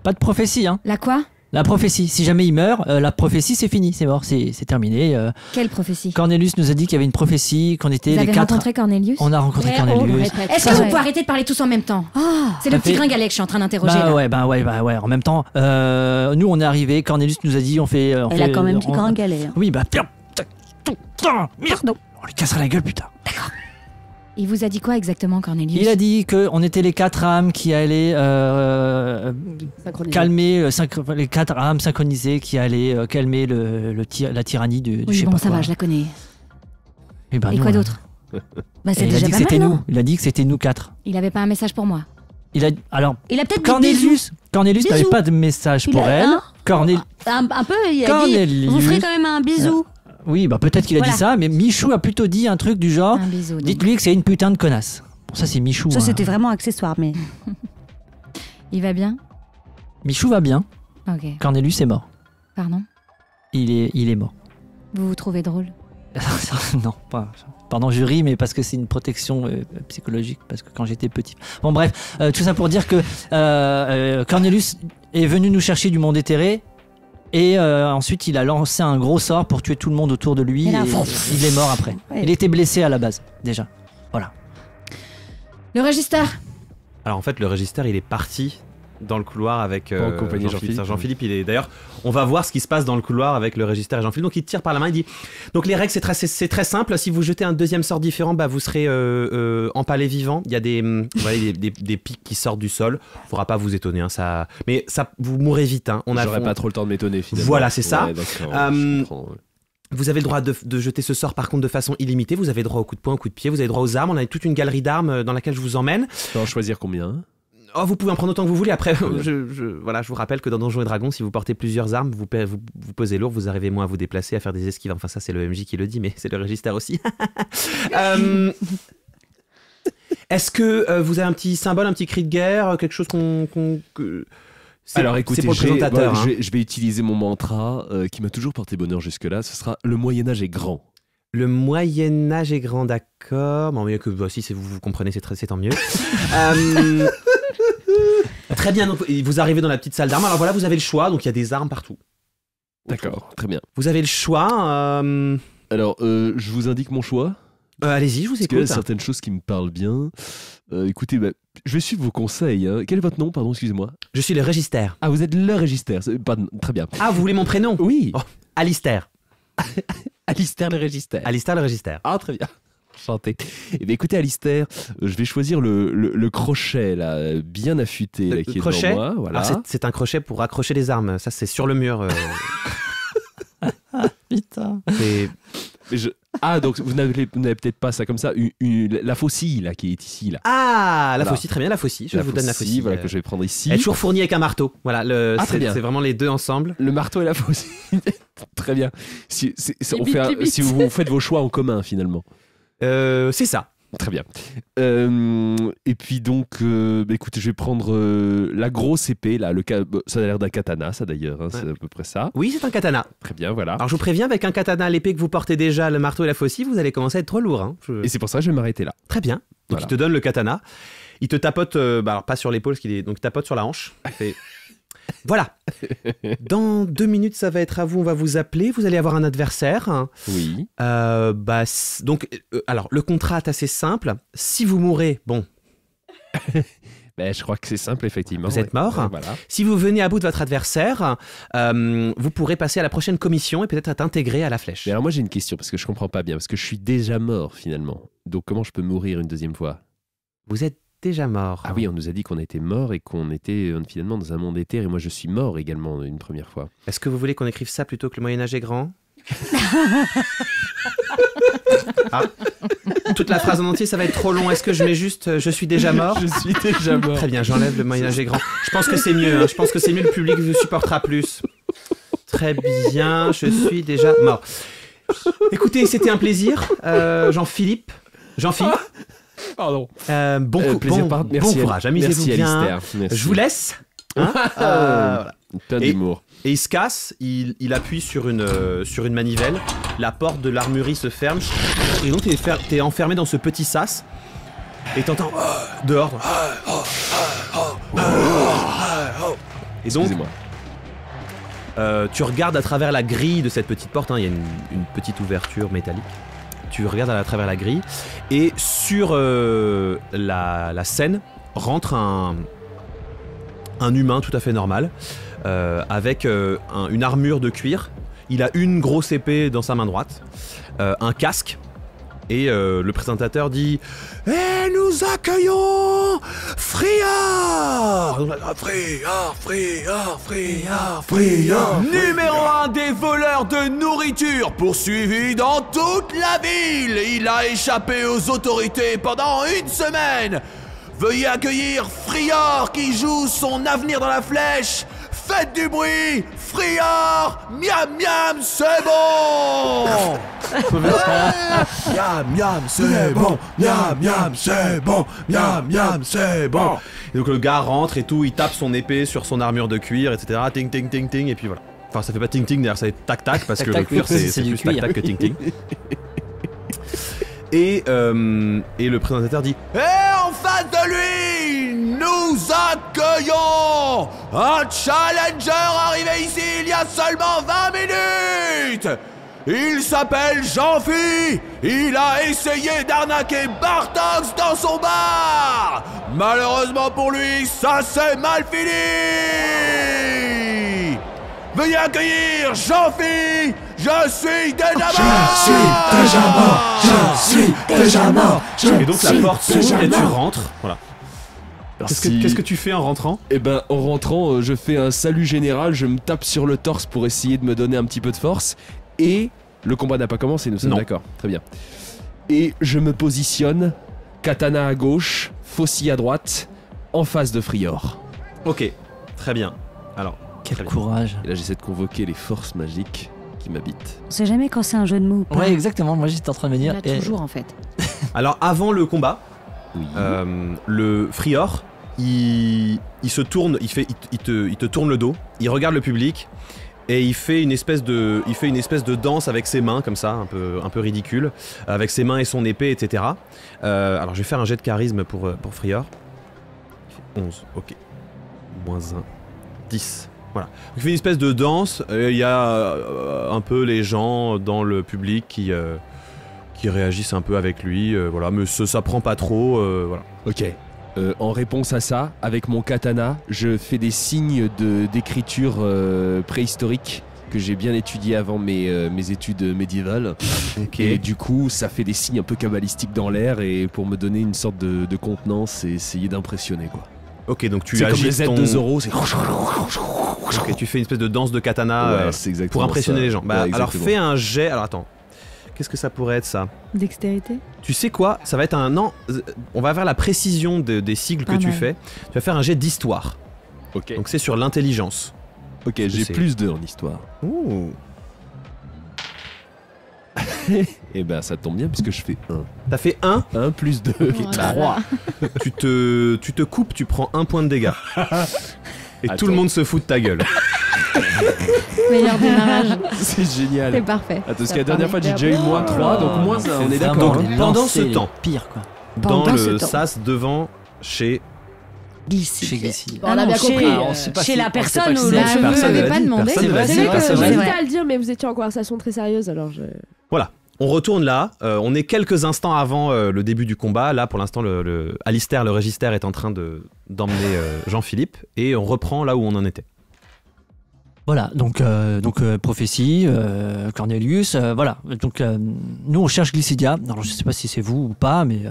Pas de prophétie, hein. La quoi? La prophétie. Si jamais il meurt, la prophétie, c'est fini, c'est mort, c'est terminé. Quelle prophétie? Cornelius nous a dit qu'il y avait une prophétie, qu'on était Vous les avez 4. rencontré Cornelius? On a rencontré Ouais, Cornelius. Est-ce que vous pouvez arrêter de parler tous en même temps? C'est le Ça petit fait- gringalet que je suis en train d'interroger là. Bah ouais. En même temps, nous on est arrivés. Cornelius nous a dit, on fait. Elle a quand même du grand galet. Hein. Oui, bah merde. On lui cassera la gueule, putain. Il vous a dit quoi exactement, Cornelius? Il a dit qu'on était les 4 âmes qui allaient Synchronisé. calmer les 4 âmes synchronisées qui allaient calmer la tyrannie du je Oui, sais bon, pas ça quoi. va, je la connais. Et bah, Et nous, quoi d'autre? Bah, c'est Il a déjà dit que pas c'était mal, nous. non? Il a dit que c'était nous 4. Il avait pas un message pour moi. Alors Il a peut-être dit bisous. Cornelius n'avait Bisous. pas de message Il pour a- elle. hein Cornelius. Un peu, il a dit Cornelius. vous ferez quand même un bisou. Oui, bah peut-être qu'il a Voilà. dit ça, mais Michou a plutôt dit un truc du genre Un bisou. donc. dites-lui que c'est une putain de connasse. Bon, ça c'est Michou. Ça, hein. c'était vraiment accessoire, mais. Il va bien? Michou va bien. Ok. Cornelius est mort. Pardon? Il est mort. Vous vous trouvez drôle? Non, pas. Pardon, je ris, mais parce que c'est une protection psychologique, parce que quand j'étais petit. Bon, bref, tout ça pour dire que Cornelius est venu nous chercher du monde éthéré. Et ensuite, il a lancé un gros sort pour tuer tout le monde autour de lui. Et là, il est mort après. Ouais. Il était blessé à la base, déjà. Voilà. Le registre. Alors en fait, le registre, il est parti dans le couloir avec En compagnie de Jean-Philippe. Jean-Philippe. Jean-Philippe, il est d'ailleurs. On va voir ce qui se passe dans le couloir avec le registre et Jean-Philippe. Donc il te tire par la main, il dit. Donc les règles, c'est très simple. Si vous jetez un deuxième sort différent, bah vous serez empalé vivant. Il y a des pics qui sortent du sol. Faudra pas vous étonner, hein, ça. Mais ça, vous mourrez vite. Hein. J'aurais pas trop le temps de m'étonner finalement. Voilà, c'est ça. Ouais, d'accord, Euh, je comprends, ouais. Vous avez le droit de jeter ce sort par contre de façon illimitée. Vous avez droit au coup de poing, au coup de pied. Vous avez droit aux armes. On a toute une galerie d'armes dans laquelle je vous emmène. Je peux en choisir combien, hein? Oh, vous pouvez en prendre autant que vous voulez. Après, je vous rappelle que dans Donjons et Dragons, si vous portez plusieurs armes, vous pesez lourd, vous arrivez moins à vous déplacer, à faire des esquives. Enfin, ça, c'est le MJ qui le dit, mais c'est le registre aussi. Est-ce que vous avez un petit symbole, un petit cri de guerre, quelque chose Alors écoutez, c'est pour le présentateur. Hein. je vais utiliser mon mantra qui m'a toujours porté bonheur jusque-là. Ce sera le Moyen-Âge est grand. Le Moyen-Âge est grand, d'accord. Bon, mieux que si vous comprenez, c'est tant mieux. Très bien, donc vous arrivez dans la petite salle d'armes. Alors voilà, vous avez le choix, donc il y a des armes partout. D'accord, très bien. Vous avez le choix. Alors, je vous indique mon choix. Allez-y, je vous Parce qu'il y a écoute. certaines choses qui me parlent bien. Écoutez, je vais suivre vos conseils. Hein. Quel est votre nom, pardon, excusez-moi? Je suis le registre. Ah, vous êtes le registre. Pardon, très bien. Ah, vous voulez mon prénom? Oui. Oh, Alistair. Alistair le registre. Alistair le registre. Ah, très bien. Enchanté. Eh bien, écoutez, Alistair, je vais choisir le crochet, là, bien affûté, là, qui est crochet. devant moi. Voilà. Alors, c'est un crochet pour accrocher des armes. Ça, c'est sur le mur. Putain. C'est- Ah, donc vous n'avez peut-être pas ça comme ça, la faucille, là, qui est ici, là. Ah, la Voilà. faucille, très bien, la faucille. Je vous donne la faucille. Voilà, que je vais prendre ici. Elle est toujours fournie avec un marteau. Voilà, Ah, très bien. c'est vraiment les deux ensemble. Le marteau et la faucille. Très bien. On Limite, fait limite. si vous faites vos choix en commun, finalement. C'est ça. Très bien. Et puis donc, écoutez, je vais prendre la grosse épée, là. Ça a l'air d'un katana, ça d'ailleurs. Hein, c'est à peu près ça. Oui, c'est un katana. Très bien, voilà. Alors je vous préviens, avec un katana à l'épée que vous portez déjà, le marteau et la faucille, vous allez commencer à être trop lourd. Hein. Et c'est pour ça que je vais m'arrêter là. Très bien. Donc Voilà. il te donne le katana. Il te tapote, alors pas sur l'épaule, donc il tapote sur la hanche. Il fait, voilà. Dans 2 minutes, ça va être à vous. On va vous appeler. Vous allez avoir un adversaire. Oui. Alors le contrat est assez simple. Si vous mourrez, bon, Je crois que c'est simple, effectivement. Vous êtes mort. Ouais, voilà. si vous venez à bout de votre adversaire, vous pourrez passer à la prochaine commission et peut-être être intégré à la flèche. Mais alors moi j'ai une question parce que je comprends pas bien parce que je suis déjà mort finalement. Donc comment je peux mourir une deuxième fois? Vous êtes déjà mort. Ah oui, on nous a dit qu'on était mort et qu'on était finalement dans un monde éther. Et moi, je suis mort également une première fois. Est-ce que vous voulez qu'on écrive ça plutôt que le Moyen-Âge est grand? Ah. Toute la phrase en entier, ça va être trop long. Est-ce que je mets juste je suis déjà mort? Je suis déjà mort. Très bien, j'enlève le Moyen-Âge est grand. Je pense que c'est mieux. Je pense que c'est mieux, le public vous supportera plus. Très bien, je suis déjà mort. Écoutez, c'était un plaisir. Jean-Philippe. Pardon. Bon courage, amusez-vous bien. Merci. Je vous laisse. Hein, voilà. Plein d'humour. Et il se casse, il appuie sur une manivelle, la porte de l'armurerie se ferme, et donc t'es enfermé dans ce petit sas, et t'entends dehors. Et donc, tu regardes à travers la grille de cette petite porte, il y a une petite ouverture métallique. Tu regardes à travers la grille, et sur la scène rentre un humain tout à fait normal, avec une armure de cuir. Il a une grosse épée dans sa main droite, un casque, et le présentateur dit « Et nous accueillons Friard !» Friard Numéro 1 des voleurs de nourriture, poursuivi dans toute la ville. Il a échappé aux autorités pendant une semaine. Veuillez accueillir Friard qui joue son avenir dans la flèche. Faites du bruit, Friard. Miam miam, c'est bon. Miam miam, c'est bon. Miam miam, c'est bon. Miam miam, c'est bon. Et donc le gars rentre et tout, il tape son épée sur son armure de cuir, etc. Ting ting ting ting, et puis voilà. Enfin, ça fait pas ting ting, d'ailleurs, ça fait tac tac, parce que le cuir c'est plus tac tac que ting ting. Et le présentateur dit « Et en face de lui, nous accueillons un challenger arrivé ici il y a seulement 20 minutes. Il s'appelle Jean-Phi. Il a essayé d'arnaquer Bartox dans son bar. Malheureusement pour lui, ça s'est mal fini. Veuillez accueillir Jean-Phi. Je suis déjà mort. Je suis déjà mort. Et donc la porte s'ouvre et tu rentres. Voilà. Qu'est-ce que tu fais en rentrant? Eh ben, en rentrant, je fais un salut général, je me tape sur le torse pour essayer de me donner un petit peu de force. Et le combat n'a pas commencé, nous sommes d'accord. Très bien. Et je me positionne, katana à gauche, faucille à droite, en face de Frior. Ok, très bien. Alors, quel courage. Et là, j'essaie de convoquer les forces magiques qui m'habitent. On sait jamais quand c'est un jeu de mots ou pas. Ouais, exactement. Moi, j'étais en train de me dire. On l'a toujours en fait. Alors, avant le combat, oui. Le Frior, il se tourne, il te tourne le dos, il regarde le public et il fait une espèce de danse avec ses mains comme ça, un peu ridicule, avec ses mains et son épée, etc. Alors, je vais faire un jet de charisme pour Frior. Il fait 11, ok. -1, 10. Voilà. Il fait une espèce de danse, il y a un peu les gens dans le public qui réagissent un peu avec lui, voilà, mais ça prend pas trop, voilà. Ok. En réponse à ça, avec mon katana, je fais des signes d'écriture préhistorique que j'ai bien étudié avant mes études médiévales. Okay. Et du coup, ça fait des signes un peu kabbalistiques dans l'air et pour me donner une sorte de contenance et essayer d'impressionner, quoi. Ok, donc tu agites comme les aides de Zoro, c'est... Ok, tu fais une espèce de danse de katana pour impressionner les gens. Bah, alors fais un jet. Alors attends, qu'est-ce que ça pourrait être ça? Dextérité. Tu sais quoi? Ça va être un... Non, on va vers la précision des sigles que tu fais. Tu vas faire un jet d'histoire. Ok. Donc c'est sur l'intelligence. Ok, j'ai plus 2 en histoire. Ouh. Et ben ça tombe bien puisque je fais 1. T'as fait 1? 1 plus 2, Oh 3. Tu te coupes, tu prends 1 point de dégâts. Et tout le monde se fout de ta gueule. Meilleur démarrage. C'est génial. C'est parfait. Attends, parce que la dernière fois j'ai déjà eu -3, donc -1, on est d'accord. Donc pendant ce temps, pire quoi. Dans le sas devant chez Glissy. Chez Glissy. On a bien compris. Chez la personne ou Bah, le je ne l'avais pas demandé. C'est vrai, C'est vrai que c'est vrai. j'hésitais à le dire, mais vous étiez en conversation très sérieuse, alors je... Voilà. On retourne là, on est quelques instants avant le début du combat. Là, pour l'instant, Alistair, le régistère, est en train d'emmener Jean-Philippe. Et on reprend là où on en était. Voilà, donc prophétie, Cornelius, voilà. Donc nous, on cherche Glycidia. Alors, je sais pas si c'est vous ou pas, mais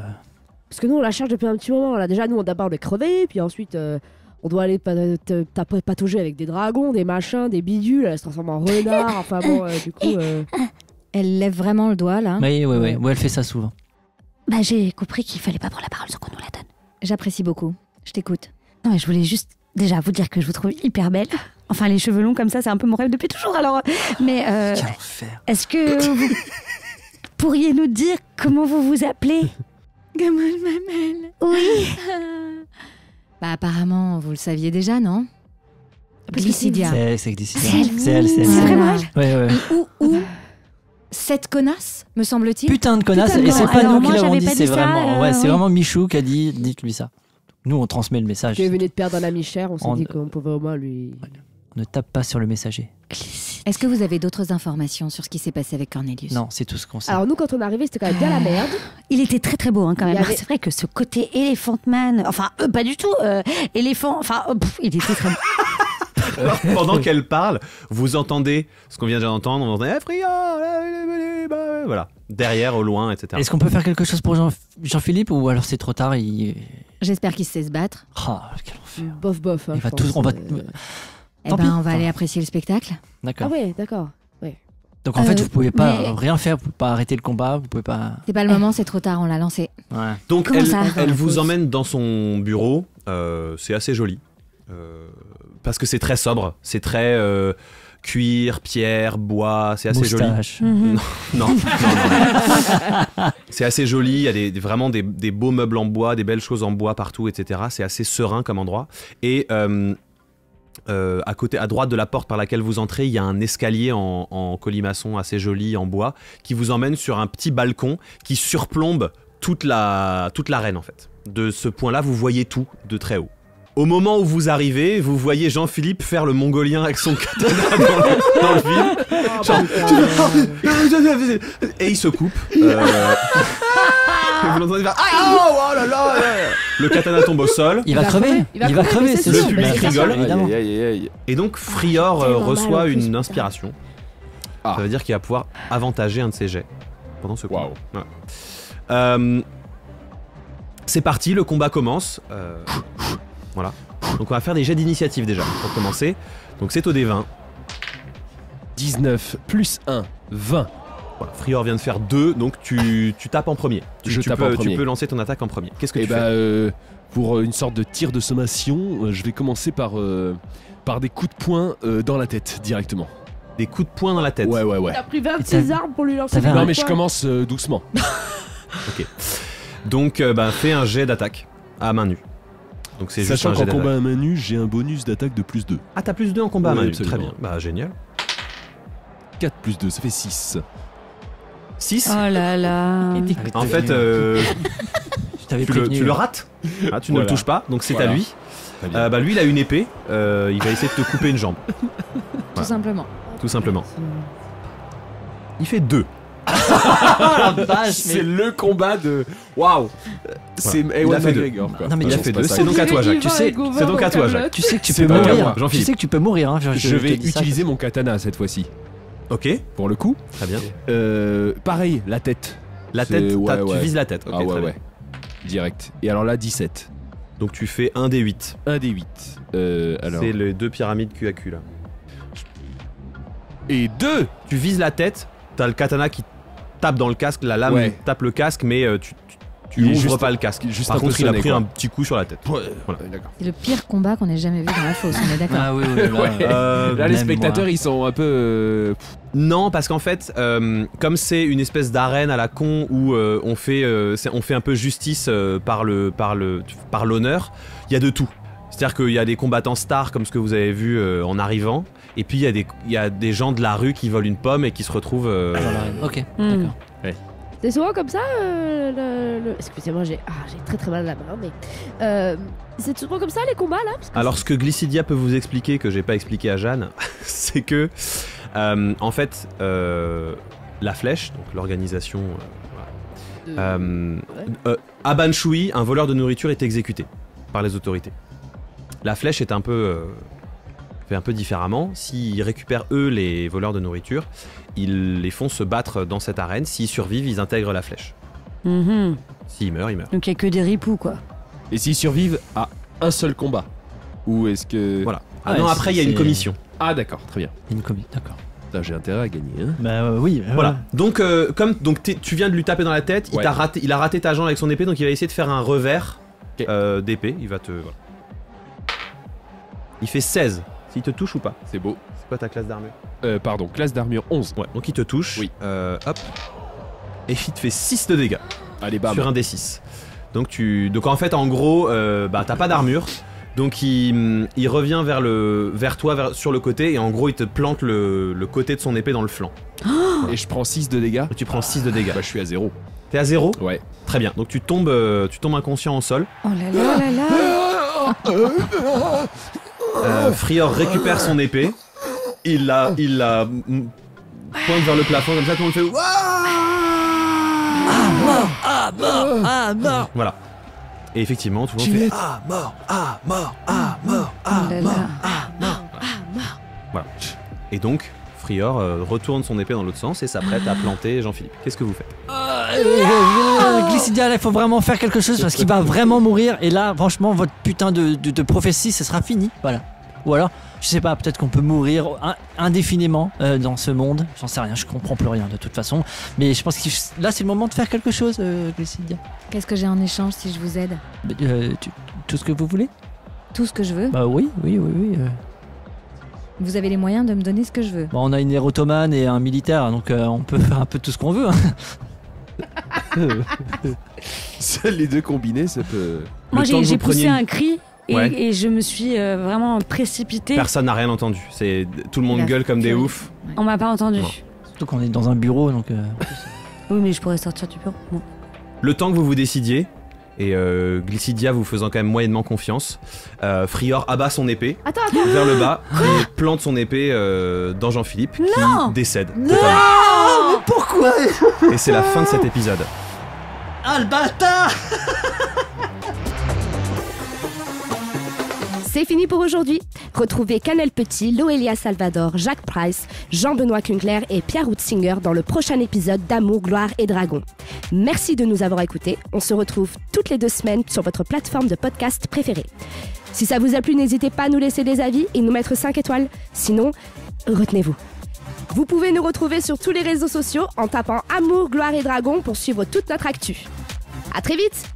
Parce que nous, on la cherche depuis un petit moment. Là. Déjà, nous, d'abord, on est crevés, puis ensuite, on doit aller patauger avec des dragons, des machins, des bidules. Elle se transforme en renard. Enfin bon, du coup. Elle lève vraiment le doigt, là. Oui, elle fait ça souvent. Bah, j'ai compris qu'il fallait pas prendre la parole sans qu'on nous la donne. J'apprécie beaucoup. Je t'écoute. Non, mais je voulais juste déjà vous dire que je vous trouve hyper belle. Enfin, les cheveux longs comme ça, c'est un peu mon rêve depuis toujours. Alors, mais est-ce que vous pourriez nous dire comment vous vous appelelle? Oui. Bah apparemment, vous le saviez déjà, non? Glycidia. C'est Glycidia. C'est elle. C'est C'est vraiment Ouais. Ou cette connasse, me semble-t-il. Putain de connasse, Putain de et c'est connasse. pas Alors, nous moi, qui l'avons j'avais dit, pas c'est dit ça, vraiment, c'est oui. vraiment Michou qui a dit, dites-lui ça. Nous, on transmet le message. Tu venais de perdre un ami cher, on s'est On- dit qu'on pouvait au moins lui. On ne tape pas sur le messager. Est-ce que vous avez d'autres informations sur ce qui s'est passé avec Cornelius? Non, c'est tout ce qu'on sait. Alors, nous, quand on est arrivé, c'était quand même bien la merde. Il était très très beau hein, quand Il même. y avait- C'est vrai que ce côté Elephant Man, enfin pas du tout, éléphant, enfin il était très beau. Pendant qu'elle parle, vous entendez ce qu'on vient déjà d'entendre. On entend Frior, voilà, derrière, au loin, etc. Est-ce qu'on peut faire quelque chose pour Jean-Philippe ou alors c'est trop tard J'espère qu'il sait se battre. Ah, quel enfer. Bof. Hein, Il va je tout, pense, on va... Eh Tant ben, pis. on va aller apprécier le spectacle. D'accord. Ah ouais, d'accord. Donc en fait, vous pouvez pas mais- rien faire, vous pouvez pas arrêter le combat, vous pouvez pas. C'est pas le moment, c'est trop tard, on l'a lancé. Ouais. Donc Comment elle, ça elle Dans la vous pause. emmène dans son bureau. C'est assez joli. Parce que c'est très sobre. C'est très cuir, pierre, bois. C'est assez joli. Moustache. Non. C'est assez joli. Il y a vraiment des beaux meubles en bois, des belles choses en bois partout, etc. C'est assez serein comme endroit. Et à droite de la porte par laquelle vous entrez, il y a un escalier en colimaçon assez joli en bois qui vous emmène sur un petit balcon qui surplombe toute l'arène en fait. De ce point-là, vous voyez tout de très haut. Au moment où vous arrivez, vous voyez Jean-Philippe faire le mongolien avec son katana dans le vide. Et il se coupe. Et vous l'entendez faire oh là là. Le katana tombe au sol. Il va crever. Il va crever, mais c'est Le sûr, public mais c'est sûr, rigole. évidemment. Et donc Frior Tellement reçoit mal, en plus, une putain. inspiration. Ah. Ça veut dire qu'il va pouvoir avantager un de ses jets pendant ce combat. Waouh. Ouais. C'est parti, le combat commence. Voilà. Donc on va faire des jets d'initiative déjà pour commencer. Donc c'est au D20. 19 plus 1, 20. Voilà, Frior vient de faire 2, donc tu tapes en premier. Je tape en premier. Tu peux lancer ton attaque en premier. Qu'est-ce que Et tu fais pour une sorte de tir de sommation, je vais commencer par des coups de poing dans la tête directement. Des coups de poing dans la tête. Ouais. Il a pris 26 armes pour lui lancer. t'avais des Non un- mais coups je de poing. commence doucement. Donc fais un jet d'attaque à main nue. Donc c'est juste Sachant un jet qu'en combat d'attaque. à main nue, j'ai un bonus d'attaque de plus 2. Ah t'as plus 2 en combat à Ouais, main nue. absolument. Très bien. Bah génial. 4 plus 2, ça fait 6. 6. Oh là là. En fait, Je t'avais tu prévenu. le rates. Ah, tu ne Voilà. le touches pas, donc c'est Voilà. à lui. Très bien. Lui, il a une épée. Il va essayer de te couper une jambe, Tout simplement. tout simplement. Il fait 2. Ah la vache, C'est le combat de. Waouh. C'est Il a Ewan fait deux. McGregor quoi. Non, mais Il a tu- fait pas 2. ça. C'est donc à toi, Jacques. Tu sais- C'est donc à toi, Jacques. Tu sais que tu C'est peux pas qu'à mourir. moi, Tu Jean-Philippe. sais que tu peux mourir. Hein, Je vais te dis ça. utiliser mon katana cette fois-ci. Ok, Pour le coup. très bien. Pareil, la tête. La C'est- tête, ouais, tu ouais. vises la tête. Ok, Ah ouais, très bien. ouais. Direct. Et alors là, 17. Donc tu fais 1 des 8. 1 des 8. Alors. C'est les 2 pyramides cul à cul là. Et 2. Tu vises la tête, t'as le katana qui tape dans le casque, la lame Ouais. tape le casque, mais tu Il est ouvres juste- pas le casque. juste Par un peu contre, il a sonné, pris quoi. un petit coup sur la tête. Voilà. D'accord. C'est le pire combat qu'on ait jamais vu dans la fosse, on est d'accord. Ah oui, oui, là, Euh, Là, les même spectateurs, moi. ils sont un peu. Non, parce qu'en fait, comme c'est une espèce d'arène à la con où on fait un peu justice par l'honneur, il y a de tout. C'est-à-dire qu'il y a des combattants stars comme ce que vous avez vu en arrivant, et puis il y a des gens de la rue qui volent une pomme et qui se retrouvent. Dans l'arène. Ok, Hmm. d'accord. C'est souvent comme ça Excusez-moi, j'ai très très mal à la main, mais c'est souvent comme ça les combats là parce que Alors ce que Glycidia peut vous expliquer, que j'ai pas expliqué à Jeanne, c'est que en fait la flèche, donc l'organisation, à Banshui, un voleur de nourriture est exécuté par les autorités. La flèche est fait un peu différemment. S'ils récupèrent eux les voleurs de nourriture, ils les font se battre dans cette arène. S'ils survivent, ils intègrent la flèche. Mhm. S'il meurt, il meurt. Donc il n'y a que des ripoux, quoi. Et s'ils survivent à un seul combat? Ou est-ce que... Voilà. Ah Ouais, non, après, il y a une commission. Ah d'accord, très bien. Une comédie, d'accord. Putain, j'ai intérêt à gagner. Hein. Bah oui. Voilà. Donc, tu viens de lui taper dans la tête, Ouais. il a raté ta jambe avec son épée, donc il va essayer de faire un revers d'épée. Il va te. Voilà. Il fait 16. S'il te touche ou pas? C'est beau. C'est quoi ta classe d'armure? Pardon, classe d'armure 11. Ouais, donc il te touche. Oui. Hop. Et il te fait 6 de dégâts Allez, bam. sur un D6. Donc en fait, en gros, t'as pas d'armure. Donc il revient vers toi sur le côté et en gros il te plante le côté de son épée dans le flanc. Et je prends 6 de dégâts. Et tu prends 6 de dégâts. Bah, je suis à 0. T'es à 0? Ouais. Très bien. Donc tu tombes inconscient au sol. Oh là là là là. Frior récupère son épée. Il la pointe vers le plafond comme ça, tout le monde fait Wouah Ah mort. Voilà. Et effectivement, tout le monde fait Ah mort, ah mort, ah mort, ah Oh là mort, là. ah mort, ah mort. Voilà. Et donc, Frior retourne son épée dans l'autre sens et s'apprête à planter Jean-Philippe. Qu'est-ce que vous faites? Glycidia, il faut vraiment faire quelque chose parce qu'il va vraiment mourir. Et là, franchement, votre putain de prophétie, ce sera fini. Voilà. Ou alors, je sais pas, peut-être qu'on peut mourir indéfiniment dans ce monde. J'en sais rien, je comprends plus rien de toute façon. Mais je pense que là, c'est le moment de faire quelque chose, Glycidia. Qu'est-ce que j'ai en échange si je vous aide? Tout ce que vous voulez? Tout ce que je veux. Bah oui. Vous avez les moyens de me donner ce que je veux. Bon, on a une érotomane et un militaire, donc on peut faire un peu tout ce qu'on veut. Hein. Seuls les deux combinés, ça peut... Moi, Le temps que j'ai vous poussé preniez- un cri et, Ouais. et je me suis vraiment précipitée. Personne n'a rien entendu. Tout le monde La gueule comme des furie. oufs. On m'a pas entendu. Non. Surtout qu'on est dans un bureau, donc. Oui, mais je pourrais sortir du bureau. Bon. Le temps que vous vous décidiez, et Glycidia vous faisant quand même moyennement confiance, Frior abat son épée Attends, vers le bas et plante son épée dans Jean-Philippe qui décède. Non, mais pourquoi? Et c'est la fin de cet épisode. Ah, le bâtard! c'est fini pour aujourd'hui. Retrouvez Canel Petit, Loelia Salvador, Jacques Price, Jean-Benoît Kunkler et Pierre Houtzinger dans le prochain épisode d'Amour, Gloire et Dragon. Merci de nous avoir écoutés. On se retrouve toutes les 2 semaines sur votre plateforme de podcast préférée. Si ça vous a plu, n'hésitez pas à nous laisser des avis et nous mettre 5 étoiles. Sinon, retenez-vous. Vous pouvez nous retrouver sur tous les réseaux sociaux en tapant Amour, Gloire et Dragon pour suivre toute notre actu. À très vite!